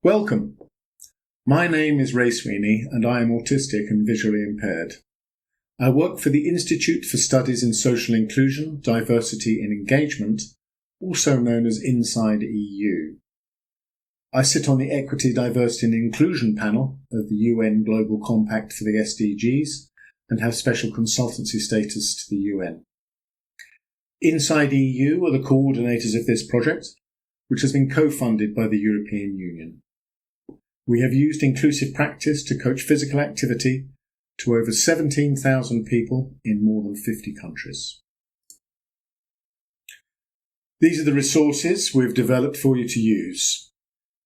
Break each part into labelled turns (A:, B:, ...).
A: Welcome. My name is Ray Sweeney and I am autistic and visually impaired. I work for the Institute for Studies in Social Inclusion, Diversity and Engagement, also known as Inside EU. I sit on the Equity, Diversity and Inclusion panel of the UN Global Compact for the SDGs and have special consultancy status to the UN. Inside EU are the coordinators of this project, which has been co-funded by the European Union. We have used inclusive practice to coach physical activity to over 17,000 people in more than 50 countries. These are the resources we've developed for you to use.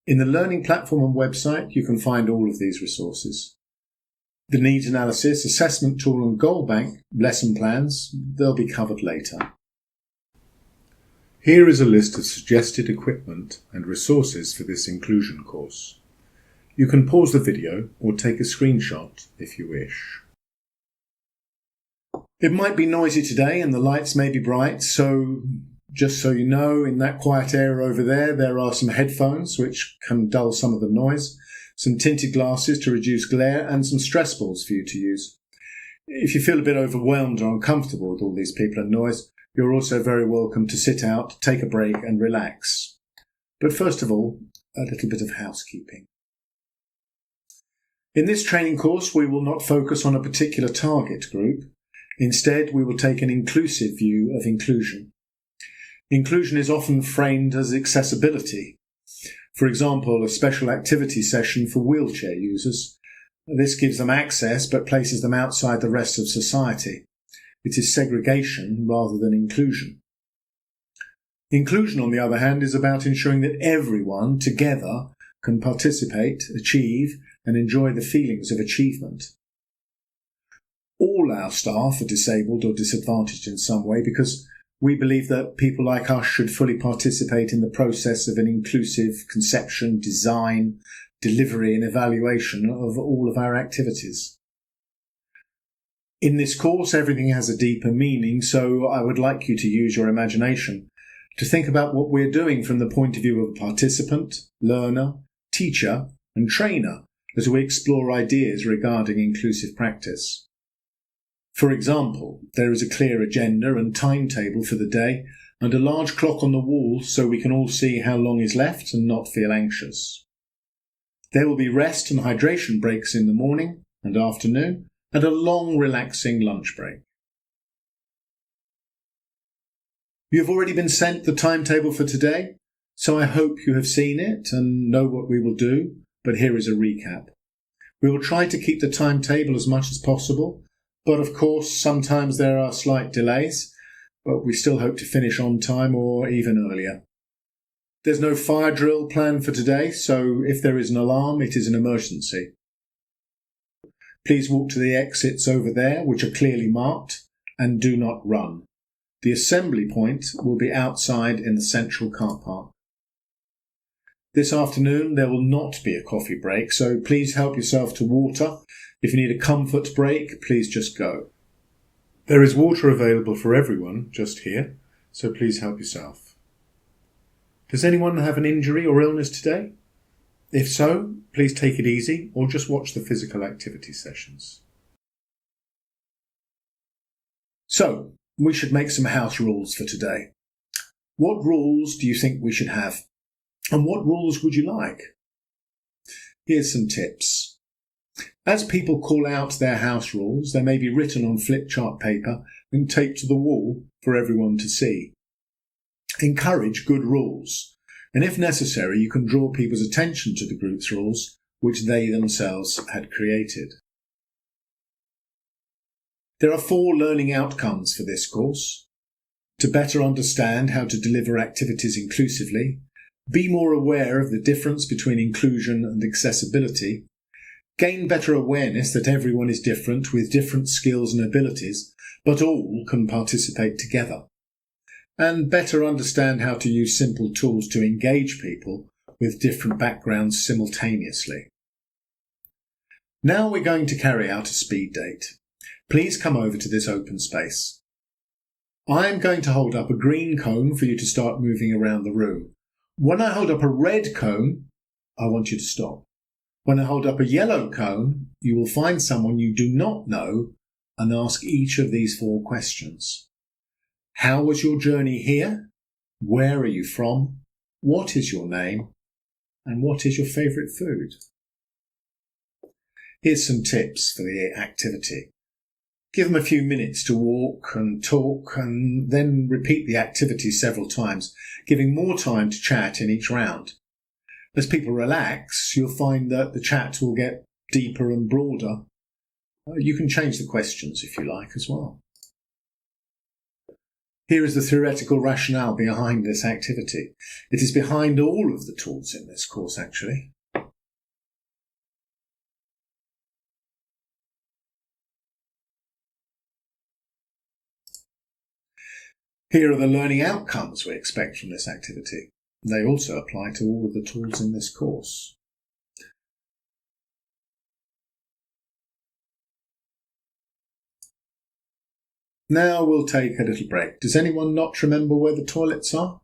A: In the Learning Platform and website, you can find all of these resources. The needs analysis, assessment tool and goal bank, lesson plans, they'll be covered later. Here is a list of suggested equipment and resources for this inclusion course. You can pause the video or take a screenshot if you wish. It might be noisy today and the lights may be bright, so just so you know, in that quiet area over there are some headphones which can dull some of the noise, some tinted glasses to reduce glare and some stress balls for you to use. If you feel a bit overwhelmed or uncomfortable with all these people and noise, you're also very welcome to sit out, take a break and relax. But first of all, a little bit of housekeeping. In this training course, we will not focus on a particular target group. Instead, we will take an inclusive view of inclusion. Inclusion is often framed as accessibility. For example, a special activity session for wheelchair users. This gives them access but places them outside the rest of society. It is segregation rather than inclusion. Inclusion, on the other hand, is about ensuring that everyone together can participate, achieve, and enjoy the feelings of achievement. All our staff are disabled or disadvantaged in some way because we believe that people like us should fully participate in the process of an inclusive conception, design, delivery and evaluation of all of our activities. In this course, everything has a deeper meaning, so I would like you to use your imagination to think about what we're doing from the point of view of a participant, learner, teacher and trainer as we explore ideas regarding inclusive practice. For example, there is a clear agenda and timetable for the day and a large clock on the wall so we can all see how long is left and not feel anxious. There will be rest and hydration breaks in the morning and afternoon and a long relaxing lunch break. You have already been sent the timetable for today, so I hope you have seen it and know what we will do, but here is a recap. We will try to keep the timetable as much as possible, but of course sometimes there are slight delays, but we still hope to finish on time or even earlier. There's no fire drill planned for today, so if there is an alarm, it is an emergency. Please walk to the exits over there, which are clearly marked, and do not run. The assembly point will be outside in the central car park. This afternoon there will not be a coffee break, so please help yourself to water. If you need a comfort break, please just go. There is water available for everyone just here, so please help yourself. Does anyone have an injury or illness today? If so, please take it easy or just watch the physical activity sessions. So, we should make some house rules for today. What rules do you think we should have? And what rules would you like? Here's some tips. As people call out their house rules, they may be written on flip chart paper and taped to the wall for everyone to see. Encourage good rules, and if necessary, you can draw people's attention to the group's rules, which they themselves had created. There are 4 learning outcomes for this course. To better understand how to deliver activities inclusively, be more aware of the difference between inclusion and accessibility, gain better awareness that everyone is different with different skills and abilities, but all can participate together, and better understand how to use simple tools to engage people with different backgrounds simultaneously. Now we're going to carry out a speed date. Please come over to this open space. I am going to hold up a green cone for you to start moving around the room. When I hold up a red cone, I want you to stop. When I hold up a yellow cone, you will find someone you do not know and ask each of these 4 questions. How was your journey here? Where are you from? What is your name? And what is your favourite food? Here's some tips for the activity. Give them a few minutes to walk and talk, and then repeat the activity several times, giving more time to chat in each round. As people relax, you'll find that the chat will get deeper and broader. You can change the questions if you like as well. Here is the theoretical rationale behind this activity. It is behind all of the tools in this course, actually. Here are the learning outcomes we expect from this activity. They also apply to all of the tools in this course. Now we'll take a little break. Does anyone not remember where the toilets are?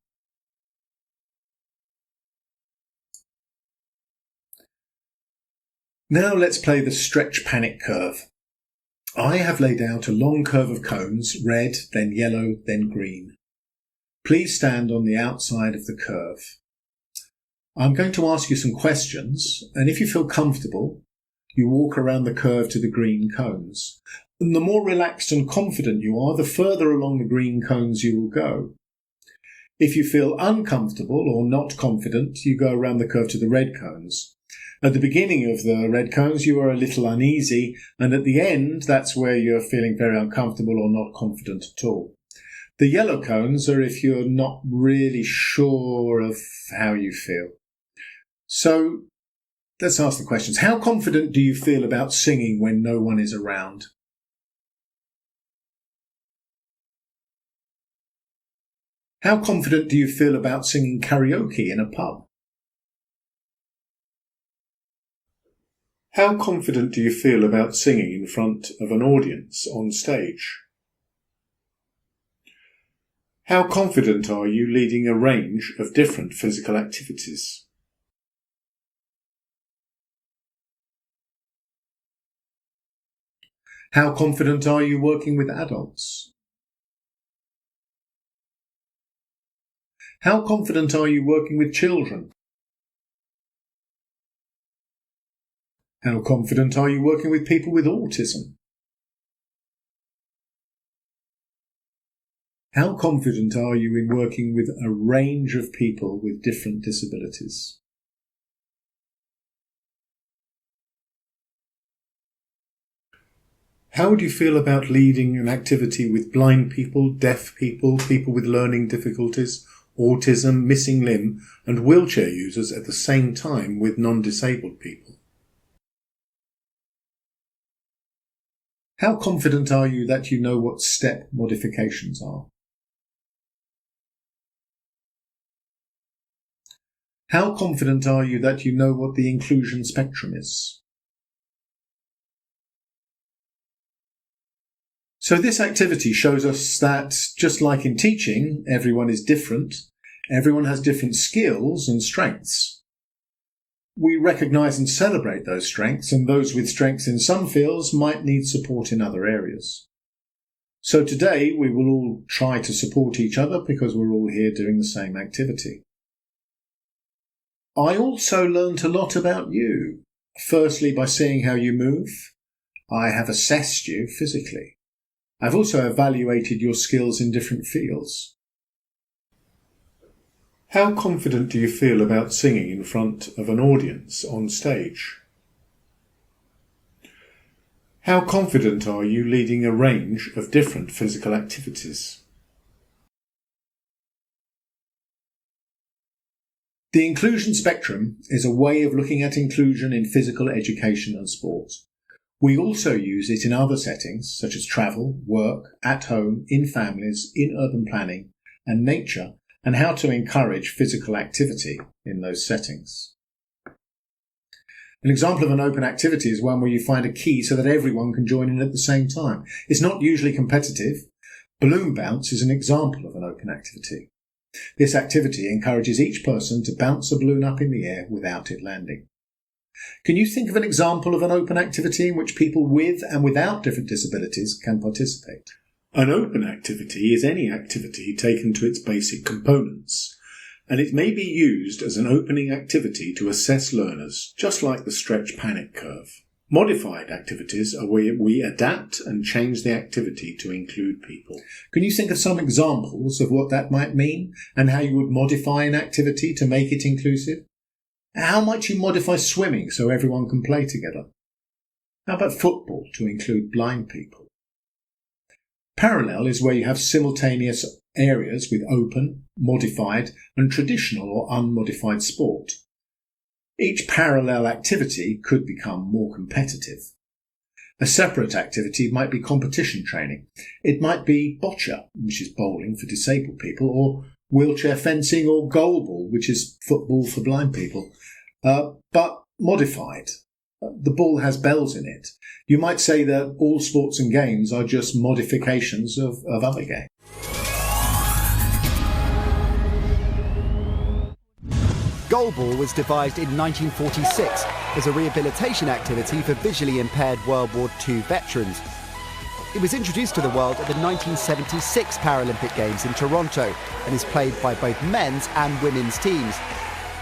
A: Now let's play the stretch panic curve. I have laid out a long curve of cones, red, then yellow, then green. Please stand on the outside of the curve. I'm going to ask you some questions, and if you feel comfortable, you walk around the curve to the green cones. And the more relaxed and confident you are, the further along the green cones you will go. If you feel uncomfortable or not confident, you go around the curve to the red cones. At the beginning of the red cones, you are a little uneasy, and at the end, that's where you're feeling very uncomfortable or not confident at all. The yellow cones are if you're not really sure of how you feel. So let's ask the questions. How confident do you feel about singing when no one is around? How confident do you feel about singing karaoke in a pub? How confident do you feel about singing in front of an audience on stage? How confident are you leading a range of different physical activities? How confident are you working with adults? How confident are you working with children? How confident are you working with people with autism? How confident are you in working with a range of people with different disabilities? How would you feel about leading an activity with blind people, deaf people, people with learning difficulties, autism, missing limb, and wheelchair users at the same time with non-disabled people? How confident are you that you know what step modifications are? How confident are you that you know what the inclusion spectrum is? So this activity shows us that, just like in teaching, everyone is different, everyone has different skills and strengths. We recognise and celebrate those strengths, and those with strengths in some fields might need support in other areas. So today we will all try to support each other because we're all here doing the same activity. I also learnt a lot about you. Firstly, by seeing how you move. I have assessed you physically. I've also evaluated your skills in different fields. How confident do you feel about singing in front of an audience on stage? How confident are you leading a range of different physical activities? The inclusion spectrum is a way of looking at inclusion in physical education and sport. We also use it in other settings such as travel, work, at home, in families, in urban planning and nature, and how to encourage physical activity in those settings. An example of an open activity is one where you find a key so that everyone can join in at the same time. It's not usually competitive. Balloon bounce is an example of an open activity. This activity encourages each person to bounce a balloon up in the air without it landing. Can you think of an example of an open activity in which people with and without different disabilities can participate? An open activity is any activity taken to its basic components, and it may be used as an opening activity to assess learners, just like the stretch panic curve. Modified activities are where we adapt and change the activity to include people. Can you think of some examples of what that might mean and how you would modify an activity to make it inclusive? How might you modify swimming so everyone can play together? How about football to include blind people? Parallel is where you have simultaneous areas with open, modified and traditional or unmodified sport. Each parallel activity could become more competitive. A separate activity might be competition training. It might be boccia, which is bowling for disabled people, or wheelchair fencing, or goalball, which is football for blind people, but modified. The ball has bells in it. You might say that all sports and games are just modifications of other games.
B: Goalball was devised in 1946 as a rehabilitation activity for visually impaired World War II veterans. It was introduced to the world at the 1976 Paralympic Games in Toronto and is played by both men's and women's teams.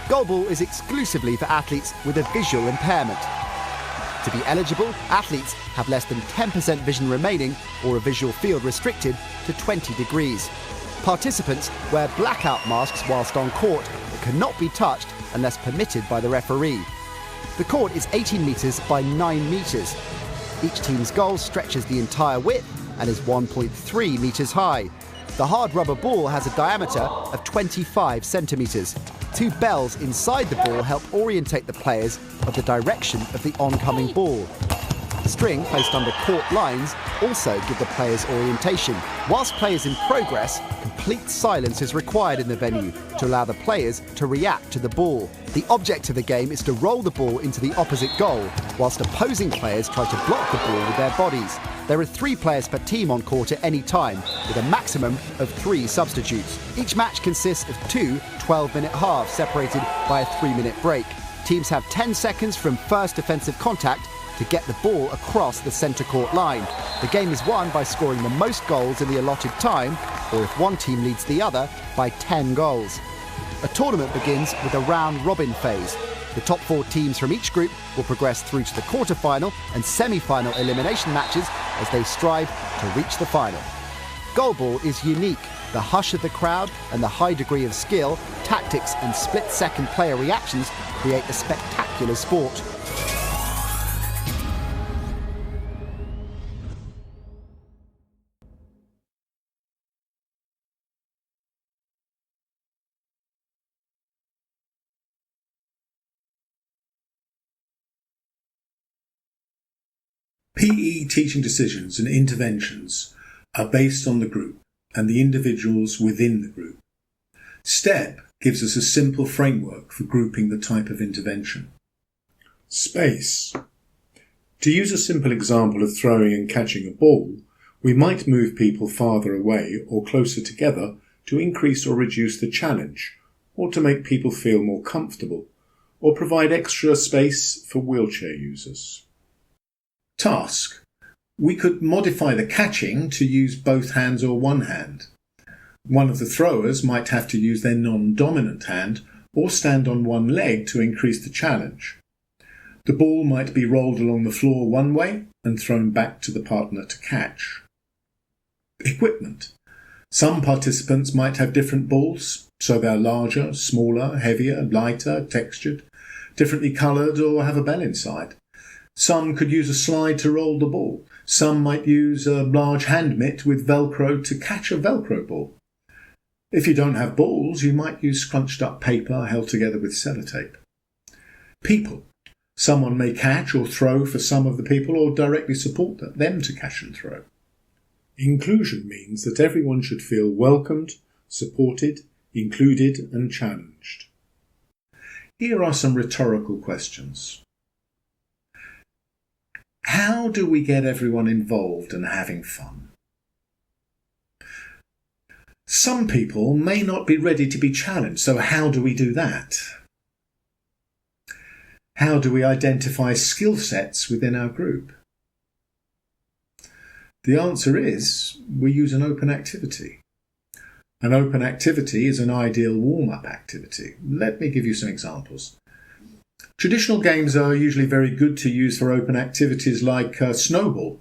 B: Goalball is exclusively for athletes with a visual impairment. To be eligible, athletes have less than 10% vision remaining or a visual field restricted to 20 degrees. Participants wear blackout masks whilst on court that cannot be touched unless permitted by the referee. The court is 18 metres by 9 metres. Each team's goal stretches the entire width and is 1.3 metres high. The hard rubber ball has a diameter of 25 centimetres. Two bells inside the ball help orientate the players of the direction of the oncoming ball. String placed under court lines also give the players orientation. Whilst play is in progress, complete silence is required in the venue to allow the players to react to the ball. The object of the game is to roll the ball into the opposite goal, whilst opposing players try to block the ball with their bodies. There are 3 players per team on court at any time, with a maximum of 3 substitutes. Each match consists of 2 12-minute halves separated by a 3-minute break. Teams have 10 seconds from first defensive contact to get the ball across the centre court line. The game is won by scoring the most goals in the allotted time, or if one team leads the other, by 10 goals. A tournament begins with a round-robin phase. The top 4 teams from each group will progress through to the quarter-final and semi-final elimination matches as they strive to reach the final. Goalball is unique. The hush of the crowd and the high degree of skill, tactics and split-second player reactions create a spectacular sport.
A: PE teaching decisions and interventions are based on the group and the individuals within the group. STEP gives us a simple framework for grouping the type of intervention. Space. To use a simple example of throwing and catching a ball, we might move people farther away or closer together to increase or reduce the challenge, or to make people feel more comfortable, or provide extra space for wheelchair users. Task. We could modify the catching to use both hands or one hand. One of the throwers might have to use their non-dominant hand or stand on one leg to increase the challenge. The ball might be rolled along the floor one way and thrown back to the partner to catch. Equipment. Some participants might have different balls, so they're larger, smaller, heavier, lighter, textured, differently coloured, or have a bell inside. Some could use a slide to roll the ball. Some might use a large hand mitt with Velcro to catch a Velcro ball. If you don't have balls, you might use scrunched up paper held together with sellotape. People. Someone may catch or throw for some of the people or directly support them to catch and throw. Inclusion means that everyone should feel welcomed, supported, included and challenged. Here are some rhetorical questions. How do we get everyone involved and having fun? Some people may not be ready to be challenged, so how do we do that? How do we identify skill sets within our group? The answer is we use an open activity. An open activity is an ideal warm-up activity. Let me give you some examples. Traditional games are usually very good to use for open activities like snowball,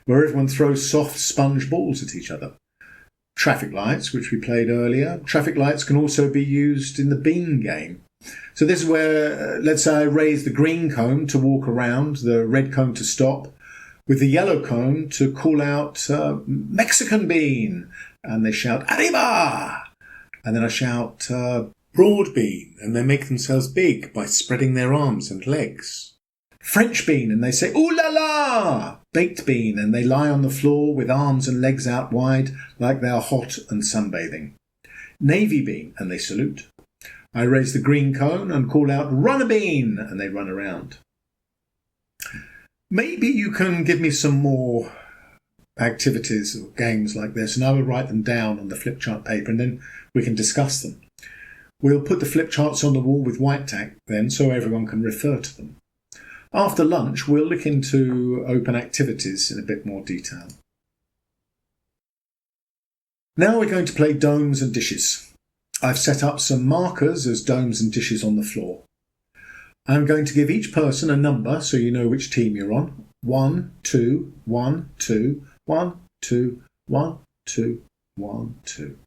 A: where everyone throws soft sponge balls at each other. Traffic lights, which we played earlier. Traffic lights can also be used in the bean game. So this is where, let's say I raise the green cone to walk around, the red cone to stop, with the yellow cone to call out Mexican bean, and they shout arriba, and then I shout broad bean, and they make themselves big by spreading their arms and legs. French bean, and they say ooh la la. Baked bean, and they lie on the floor with arms and legs out wide like they are hot and sunbathing. Navy bean, and they salute. I raise the green cone and call out runner bean, and they run around. Maybe you can give me some more activities or games like this, and I will write them down on the flip chart paper, and then we can discuss them. We'll put the flip charts on the wall with white tack then, so everyone can refer to them. After lunch, we'll look into open activities in a bit more detail. Now we're going to play domes and dishes. I've set up some markers as domes and dishes on the floor. I'm going to give each person a number so you know which team you're on. 1, 2, 1, 2, 1, 2, 1, 2, 1, 2.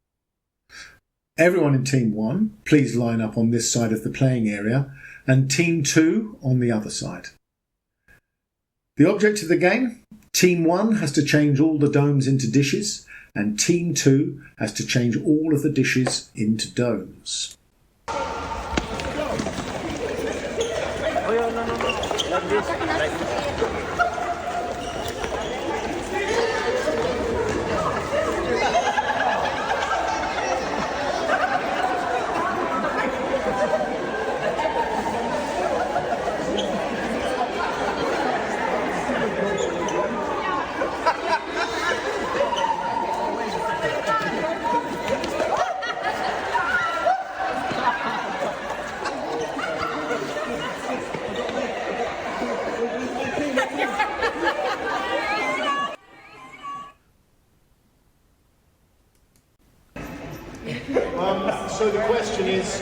A: Everyone in Team 1, please line up on this side of the playing area, and Team 2 on the other side. The object of the game, Team 1 has to change all the domes into dishes, and Team 2 has to change all of the dishes into domes. So the question is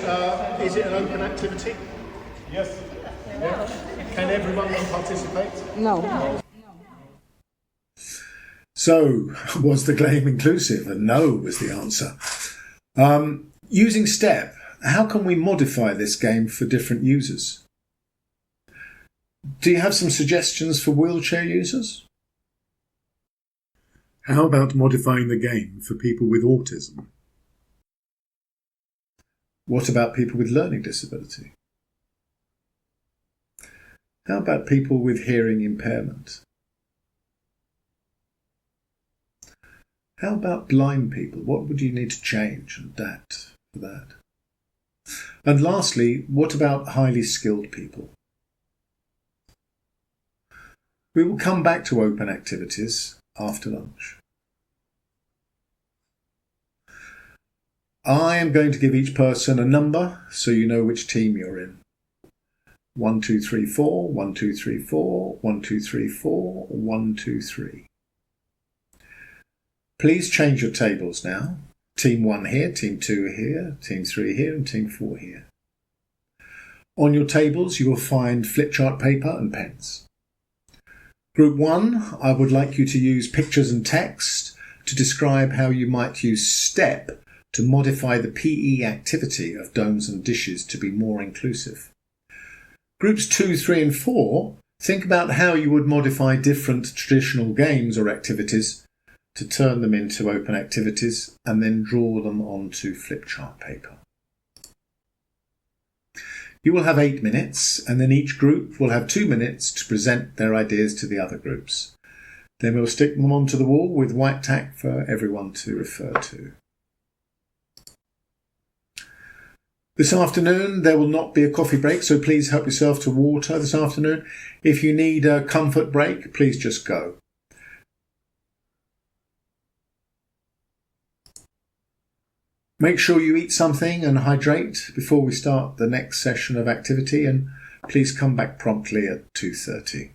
A: it an open activity?
C: Yes.
A: Yeah. Can everyone participate?
D: No.
A: So, was the game inclusive? And no was the answer. Using STEP, how can we modify this game for different users? Do you have some suggestions for wheelchair users? How about modifying the game for people with autism? What about people with learning disability? How about people with hearing impairment? How about blind people? What would you need to change and adapt for that? And lastly, what about highly skilled people? We will come back to open activities after lunch. I am going to give each person a number so you know which team you're in. 1, 2, 3, 4, 1, 2, 3, 4, 1, 2, 3, 4, 1, 2, 3. Please change your tables now. Team 1 here, Team 2 here, Team 3 here, and Team 4 here. On your tables you will find flip chart paper and pens. Group 1, I would like you to use pictures and text to describe how you might use STEP to modify the PE activity of domes and dishes to be more inclusive. Groups 2, 3 and 4, think about how you would modify different traditional games or activities to turn them into open activities and then draw them onto flip chart paper. You will have 8 minutes, and then each group will have 2 minutes to present their ideas to the other groups. Then we'll stick them onto the wall with white tack for everyone to refer to. This afternoon there will not be a coffee break, so please help yourself to water this afternoon. If you need a comfort break, please just go. Make sure you eat something and hydrate before we start the next session of activity, and please come back promptly at 2:30.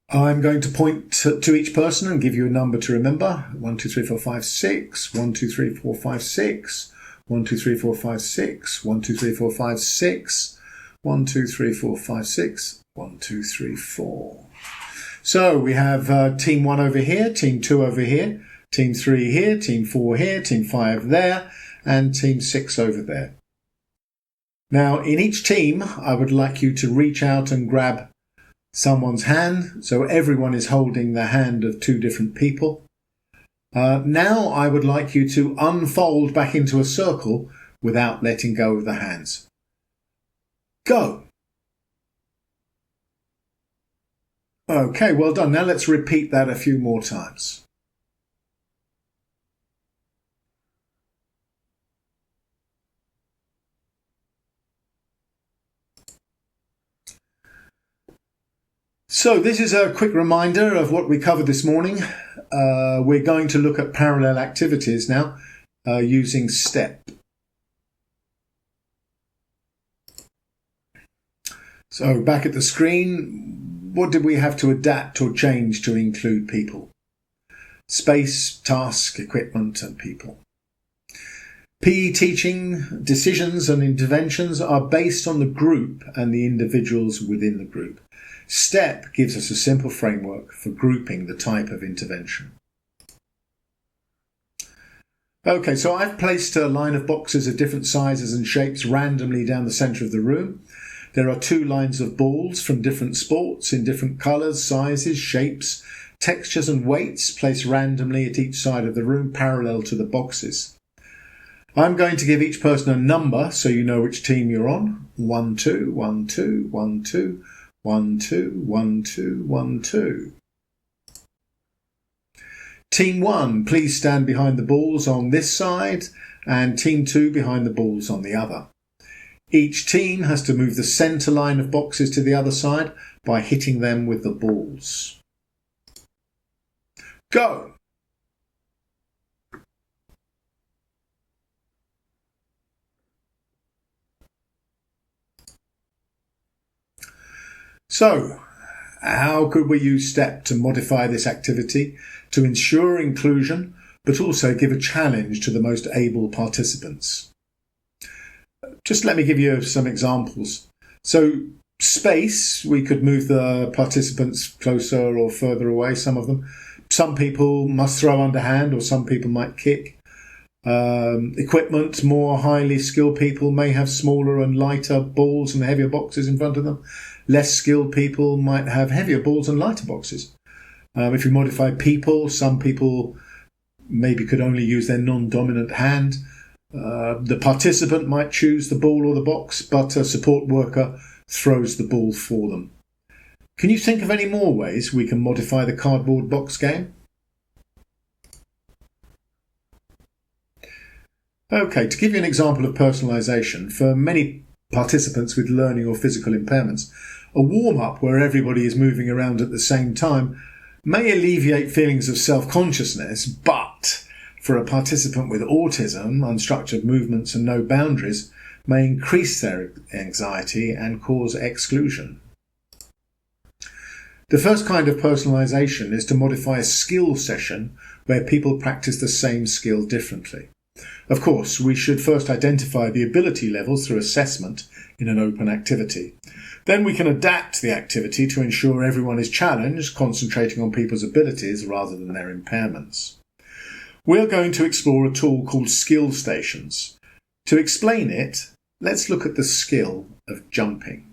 A: I'm going to point to each person and give you a number to remember. 1, 2, 3, 4, 5, 6. 1, 2, 3, 4, 5, 6. 1, 2, 3, 4, 5, 6. 1, 2, 3, 4, 5, 6. 1, 2, 3, 4, 5, 6. 1, 2, 3, 4. So we have team 1 over here, team 2 over here, team 3 here, team 4 here, team 5 there, and team 6 over there. Now, in each team, I would like you to reach out and grab someone's hand, so everyone is holding the hand of 2 different people. Now I would like you to unfold back into a circle without letting go of the hands. Go! Okay, well done. Now let's repeat that a few more times. So this is a quick reminder of what we covered this morning. We're going to look at parallel activities now using STEP. So back at the screen, what did we have to adapt or change to include people? Space, task, equipment and people. PE teaching decisions and interventions are based on the group and the individuals within the group. STEP gives us a simple framework for grouping the type of intervention. Okay, so I've placed a line of boxes of different sizes and shapes randomly down the centre of the room. There are 2 lines of balls from different sports in different colours, sizes, shapes, textures and weights placed randomly at each side of the room parallel to the boxes. I'm going to give each person a number so you know which team you're on. 1, 2, 1, 2, 1, 2. 1, 2, 1, 2, 1, 2. Team 1, please stand behind the balls on this side, and Team 2 behind the balls on the other. Each team has to move the centre line of boxes to the other side by hitting them with the balls. Go! So, how could we use STEP to modify this activity to ensure inclusion, but also give a challenge to the most able participants? Just let me give you some examples. So, space, we could move the participants closer or further away, some of them. Some people must throw underhand or some people might kick. Equipment, more highly skilled people may have smaller and lighter balls and heavier boxes in front of them. Less skilled people might have heavier balls and lighter boxes. If you modify people, some people maybe could only use their non-dominant hand. The participant might choose the ball or the box, but a support worker throws the ball for them. Can you think of any more ways we can modify the cardboard box game? Okay, to give you an example of personalisation, for many participants with learning or physical impairments, a warm-up where everybody is moving around at the same time may alleviate feelings of self-consciousness, but for a participant with autism, unstructured movements and no boundaries may increase their anxiety and cause exclusion. The first kind of personalisation is to modify a skill session where people practice the same skill differently. Of course, we should first identify the ability levels through assessment in an open activity. Then we can adapt the activity to ensure everyone is challenged, concentrating on people's abilities rather than their impairments. We're going to explore a tool called Skill Stations. To explain it, let's look at the skill of jumping.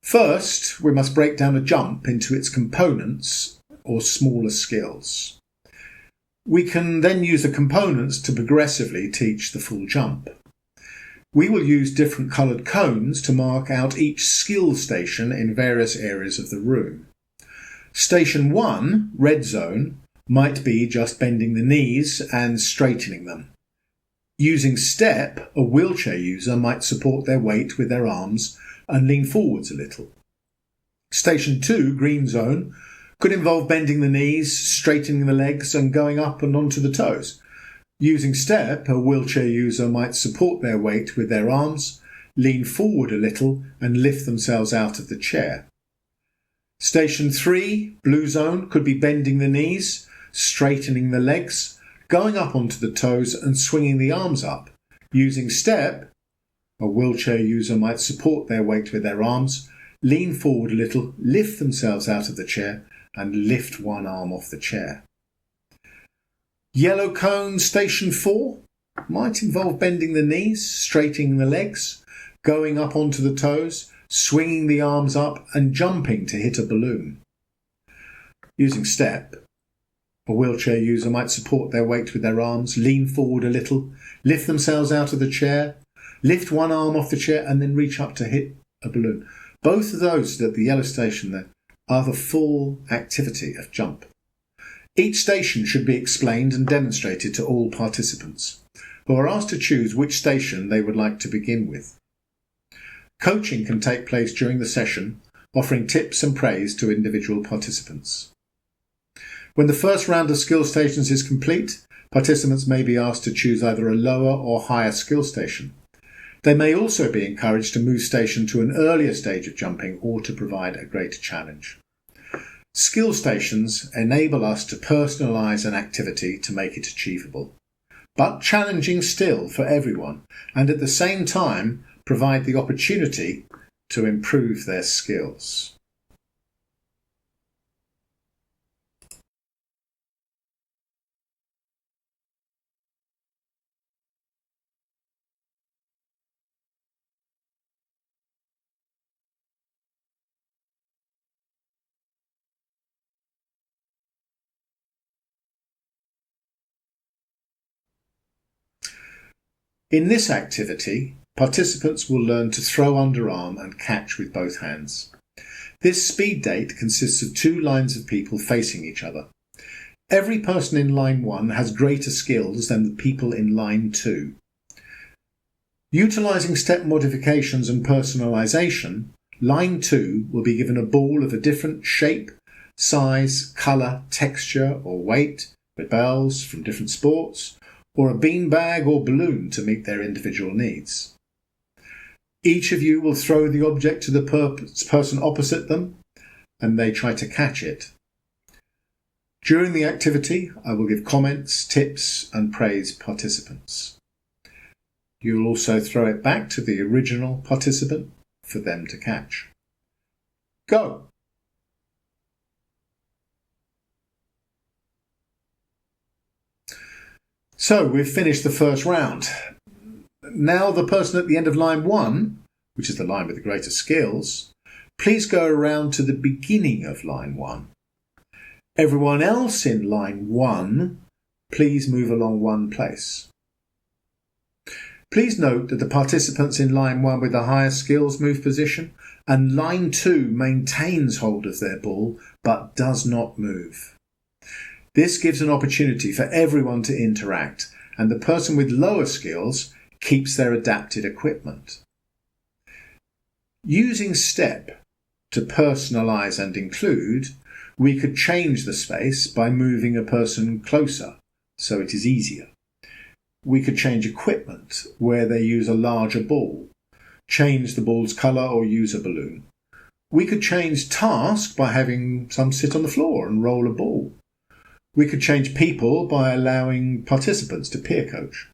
A: First, we must break down a jump into its components or smaller skills. We can then use the components to progressively teach the full jump. We will use different coloured cones to mark out each skill station in various areas of the room. Station 1, red zone, might be just bending the knees and straightening them. Using STEP, a wheelchair user might support their weight with their arms and lean forwards a little. Station 2, green zone, could involve bending the knees, straightening the legs and going up and onto the toes. Using step, a wheelchair user might support their weight with their arms, lean forward a little and lift themselves out of the chair. Station 3, blue zone, could be bending the knees, straightening the legs, going up onto the toes and swinging the arms up. Using step, a wheelchair user might support their weight with their arms, lean forward a little, lift themselves out of the chair and lift one arm off the chair. Yellow cone station 4 might involve bending the knees, straightening the legs, going up onto the toes, swinging the arms up and jumping to hit a balloon. Using step, a wheelchair user might support their weight with their arms, lean forward a little, lift themselves out of the chair, lift one arm off the chair and then reach up to hit a balloon. Both of those at the yellow station there are the full activity of jump. Each station should be explained and demonstrated to all participants, who are asked to choose which station they would like to begin with. Coaching can take place during the session, offering tips and praise to individual participants. When the first round of skill stations is complete, participants may be asked to choose either a lower or higher skill station. They may also be encouraged to move station to an earlier stage of jumping or to provide a greater challenge. Skill stations enable us to personalise an activity to make it achievable, but challenging still for everyone, and at the same time provide the opportunity to improve their skills. In this activity, participants will learn to throw underarm and catch with both hands. This speed date consists of 2 lines of people facing each other. Every person in line 1 has greater skills than the people in line 2. Utilising step modifications and personalisation, line 2 will be given a ball of a different shape, size, colour, texture or weight, with bells from different sports, or a beanbag or balloon to meet their individual needs. Each of you will throw the object to the person opposite them, and they try to catch it. During the activity, I will give comments, tips, and praise participants. You will also throw it back to the original participant for them to catch. Go! So we've finished the first round. Now the person at the end of line 1, which is the line with the greatest skills, please go around to the beginning of line 1. Everyone else in line 1, please move along one place. Please note that the participants in line 1 with the highest skills move position, and line 2 maintains hold of their ball but does not move. This gives an opportunity for everyone to interact, and the person with lower skills keeps their adapted equipment. Using step to personalise and include, we could change the space by moving a person closer, so it is easier. We could change equipment where they use a larger ball, change the ball's colour or use a balloon. We could change task by having some sit on the floor and roll a ball. We could change people by allowing participants to peer coach.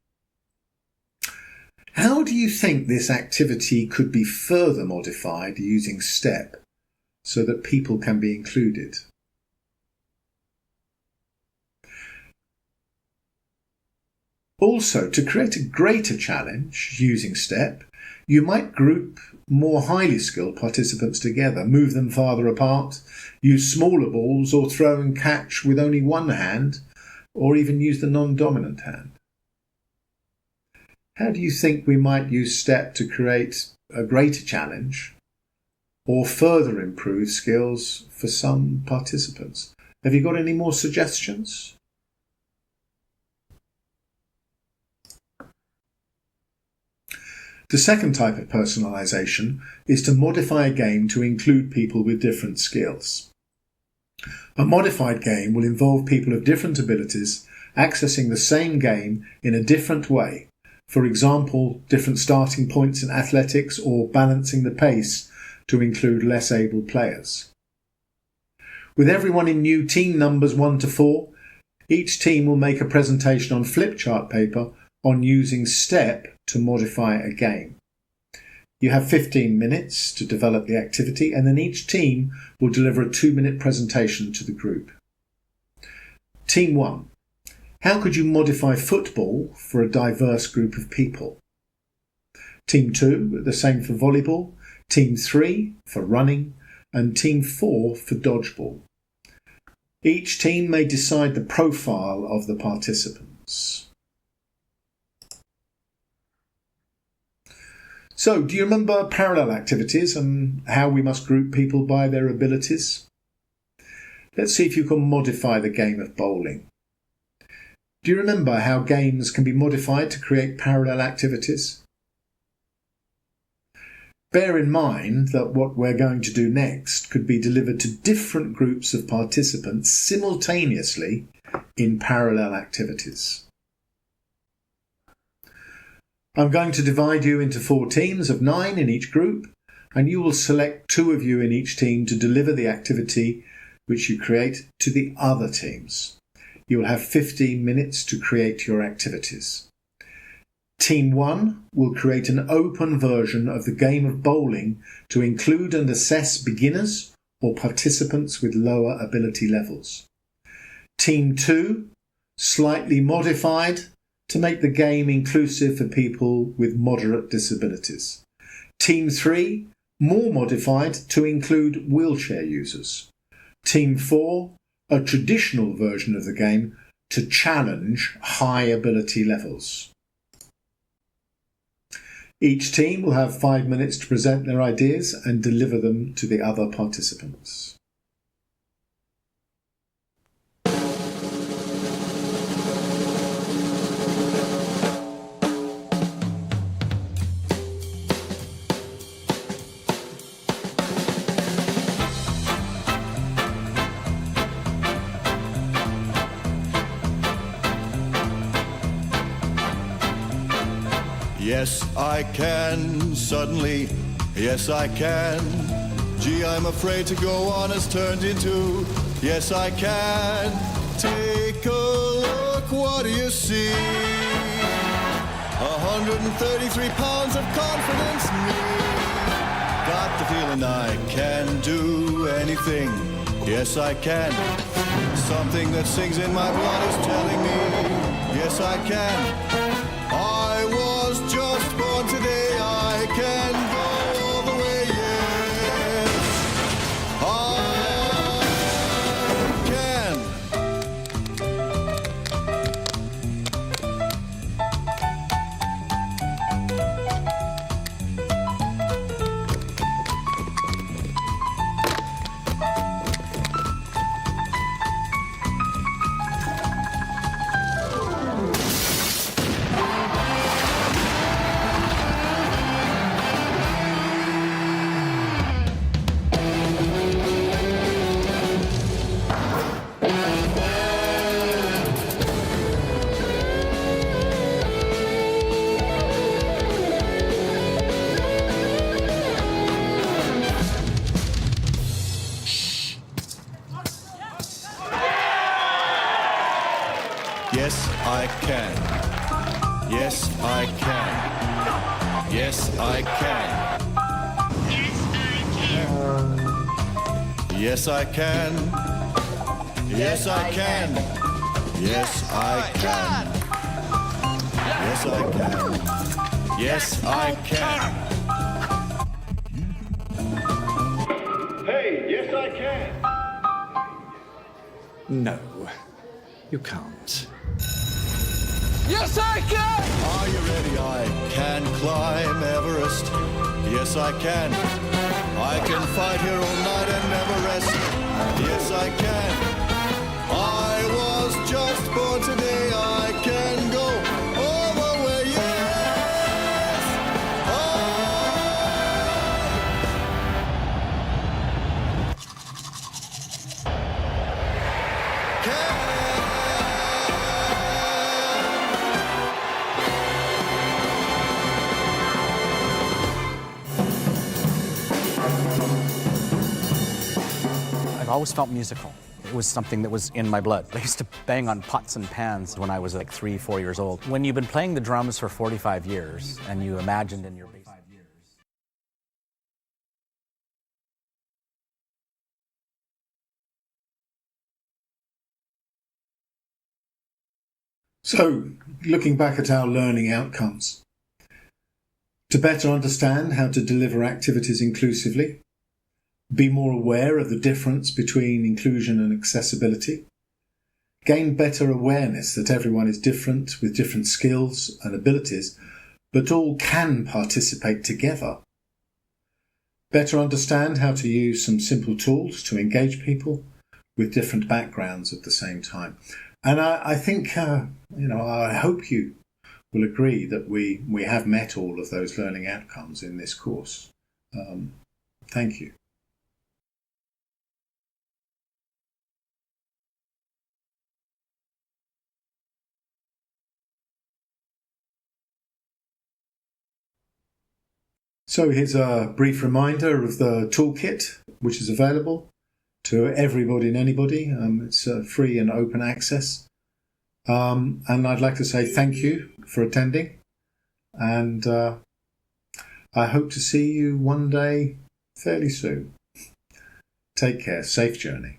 A: How do you think this activity could be further modified using step so that people can be included? Also, to create a greater challenge using step, you might group more highly skilled participants together, move them farther apart, use smaller balls or throw and catch with only one hand, or even use the non-dominant hand. How do you think we might use step to create a greater challenge or further improve skills for some participants? Have you got any more suggestions? The second type of personalisation is to modify a game to include people with different skills. A modified game will involve people of different abilities accessing the same game in a different way. For example, different starting points in athletics or balancing the pace to include less able players. With everyone in new team numbers 1 to 4, each team will make a presentation on flip chart paper on using STEP to modify a game. You have 15 minutes to develop the activity, and then each team will deliver a 2-minute presentation to the group. Team 1. How could you modify football for a diverse group of people? Team 2, the same for volleyball. Team 3 for running, and Team 4 for dodgeball. Each team may decide the profile of the participants. So, do you remember parallel activities and how we must group people by their abilities? Let's see if you can modify the game of bowling. Do you remember how games can be modified to create parallel activities? Bear in mind that what we're going to do next could be delivered to different groups of participants simultaneously in parallel activities. I'm going to divide you into 4 teams of 9 in each group, and you will select 2 of you in each team to deliver the activity which you create to the other teams. You will have 15 minutes to create your activities. Team 1 will create an open version of the game of bowling to include and assess beginners or participants with lower ability levels. Team 2, slightly modified to make the game inclusive for people with moderate disabilities. Team 3, more modified to include wheelchair users. Team 4, a traditional version of the game to challenge high ability levels. Each team will have 5 minutes to present their ideas and deliver them to the other participants.
C: Yes, I can, suddenly, yes, I can. Gee, I'm afraid to go on has turned into, yes, I can. Take a look, what do you see? 133 pounds of confidence in me. Got the feeling I can do anything, yes, I can. Something that sings in my blood is telling me, yes, I can. I was just born today, I can go all the way, yes, I can. Yes, I can. Yes, I can. Yes, I can. Yes, I can. Yes, I can. Yes, I can. Yes, I can. Yes, I can.
A: Hey, yes I can.
D: No, you can't.
E: Yes, I can!
C: Are you ready? I can climb Everest. Yes, I can. I can fight here all night and never rest. Yes, I can. I was just born today. I can go all the way. Yes, I
F: I've always felt musical. It was something that was in my blood. I used to bang on pots and pans when I was like 3, 4 years old. When you've been playing the drums for 45 years and you imagined in your bass.
A: So, looking back at our learning outcomes, to better understand how to deliver activities inclusively, be more aware of the difference between inclusion and accessibility, gain better awareness that everyone is different with different skills and abilities, but all can participate together. Better understand how to use some simple tools to engage people with different backgrounds at the same time. And I think, I hope you will agree that we have met all of those learning outcomes in this course. Thank you. So here's a brief reminder of the toolkit, which is available to everybody and anybody. It's free and open access. And I'd like to say thank you for attending. And I hope to see you one day fairly soon. Take care. Safe journey.